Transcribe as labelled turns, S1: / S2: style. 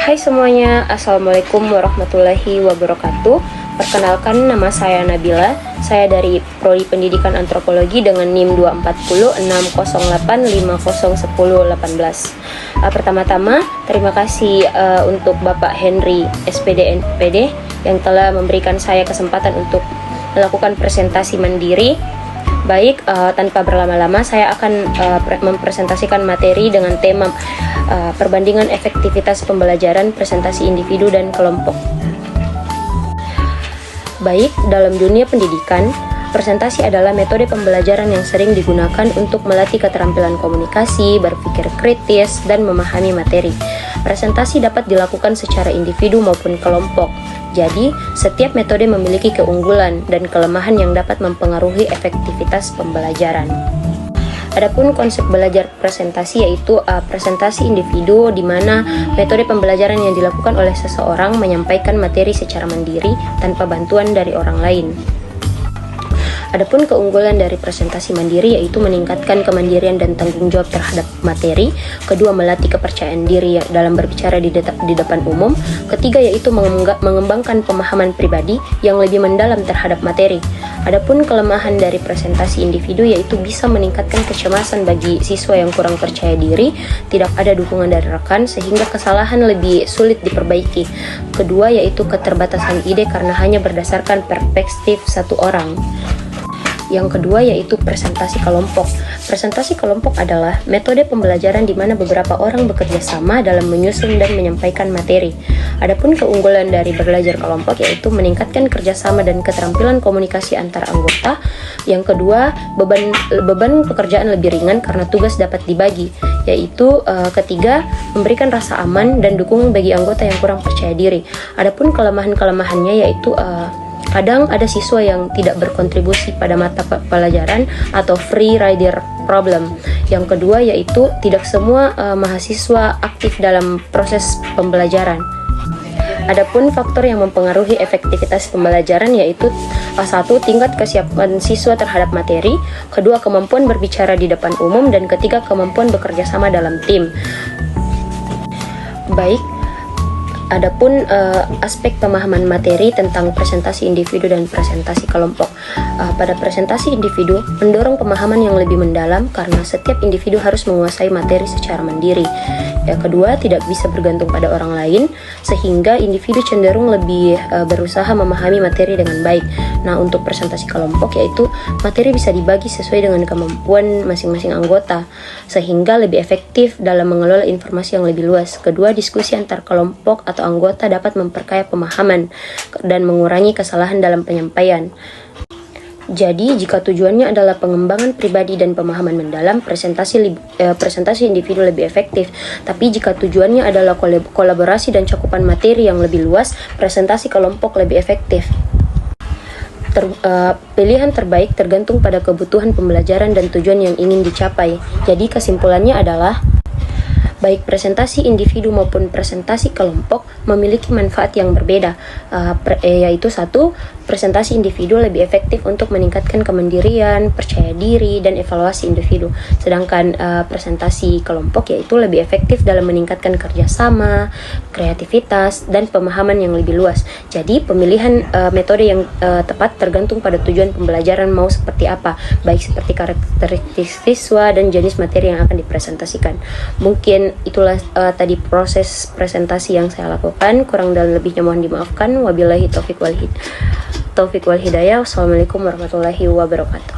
S1: Hai semuanya, Assalamualaikum warahmatullahi wabarakatuh. Perkenalkan, nama saya Nabila. Saya dari Prodi Pendidikan Antropologi dengan NIM 24060850118. Pertama-tama, terima kasih untuk Bapak Henry SPD NPD yang telah memberikan saya kesempatan untuk melakukan presentasi mandiri. Baik, tanpa berlama-lama saya akan mempresentasikan materi dengan tema perbandingan efektivitas pembelajaran presentasi individu dan kelompok. Baik, dalam dunia pendidikan, presentasi adalah metode pembelajaran yang sering digunakan untuk melatih keterampilan komunikasi, berpikir kritis, dan memahami materi. Presentasi dapat dilakukan secara individu maupun kelompok. Jadi, setiap metode memiliki keunggulan dan kelemahan yang dapat mempengaruhi efektivitas pembelajaran. Adapun konsep belajar presentasi yaitu presentasi individu, di mana metode pembelajaran yang dilakukan oleh seseorang menyampaikan materi secara mandiri tanpa bantuan dari orang lain. Adapun keunggulan dari presentasi mandiri yaitu meningkatkan kemandirian dan tanggung jawab terhadap materi. Kedua, melatih kepercayaan diri dalam berbicara di depan umum. Ketiga, yaitu mengembangkan pemahaman pribadi yang lebih mendalam terhadap materi. Adapun kelemahan dari presentasi individu yaitu bisa meningkatkan kecemasan bagi siswa yang kurang percaya diri, tidak ada dukungan dari rekan sehingga kesalahan lebih sulit diperbaiki. Kedua, yaitu keterbatasan ide karena hanya berdasarkan perspektif satu orang. Yang kedua yaitu presentasi kelompok. Presentasi kelompok adalah metode pembelajaran di mana beberapa orang bekerja sama dalam menyusun dan menyampaikan materi. Adapun keunggulan dari belajar kelompok yaitu meningkatkan kerjasama dan keterampilan komunikasi antar anggota. Yang kedua, beban pekerjaan lebih ringan karena tugas dapat dibagi. Yaitu ketiga, memberikan rasa aman dan dukungan bagi anggota yang kurang percaya diri. Adapun kelemahan-kelemahannya yaitu kadang ada siswa yang tidak berkontribusi pada mata pelajaran atau free rider problem. Yang kedua yaitu tidak semua mahasiswa aktif dalam proses pembelajaran. Adapun faktor yang mempengaruhi efektivitas pembelajaran yaitu satu, tingkat kesiapan siswa terhadap materi. Kedua, kemampuan berbicara di depan umum. Dan ketiga, kemampuan bekerja sama dalam tim. Baik, adapun aspek pemahaman materi tentang presentasi individu dan presentasi kelompok. Pada presentasi individu, mendorong pemahaman yang lebih mendalam karena setiap individu harus menguasai materi secara mandiri. Yang kedua, tidak bisa bergantung pada orang lain, sehingga individu cenderung lebih berusaha memahami materi dengan baik. Nah, untuk presentasi kelompok yaitu materi bisa dibagi sesuai dengan kemampuan masing-masing anggota, sehingga lebih efektif dalam mengelola informasi yang lebih luas. Kedua, diskusi antar kelompok atau anggota dapat memperkaya pemahaman dan mengurangi kesalahan dalam penyampaian. Jadi, jika tujuannya adalah pengembangan pribadi dan pemahaman mendalam, presentasi individu lebih efektif. Tapi jika tujuannya adalah kolaborasi dan cakupan materi yang lebih luas, presentasi kelompok lebih efektif. Pilihan terbaik tergantung pada kebutuhan pembelajaran dan tujuan yang ingin dicapai. Jadi, kesimpulannya adalah baik presentasi individu maupun presentasi kelompok memiliki manfaat yang berbeda, yaitu satu, presentasi individu lebih efektif untuk meningkatkan kemandirian, percaya diri, dan evaluasi individu. Sedangkan presentasi kelompok yaitu lebih efektif dalam meningkatkan kerjasama, kreativitas, dan pemahaman yang lebih luas. Jadi pemilihan metode yang tepat tergantung pada tujuan pembelajaran mau seperti apa, baik seperti karakteristik siswa dan jenis materi yang akan dipresentasikan. Mungkin itulah tadi proses presentasi yang saya lakukan. Kurang dan lebihnya mohon dimaafkan. Wabillahi taufiq wal hidayah. Wassalamualaikum warahmatullahi wabarakatuh.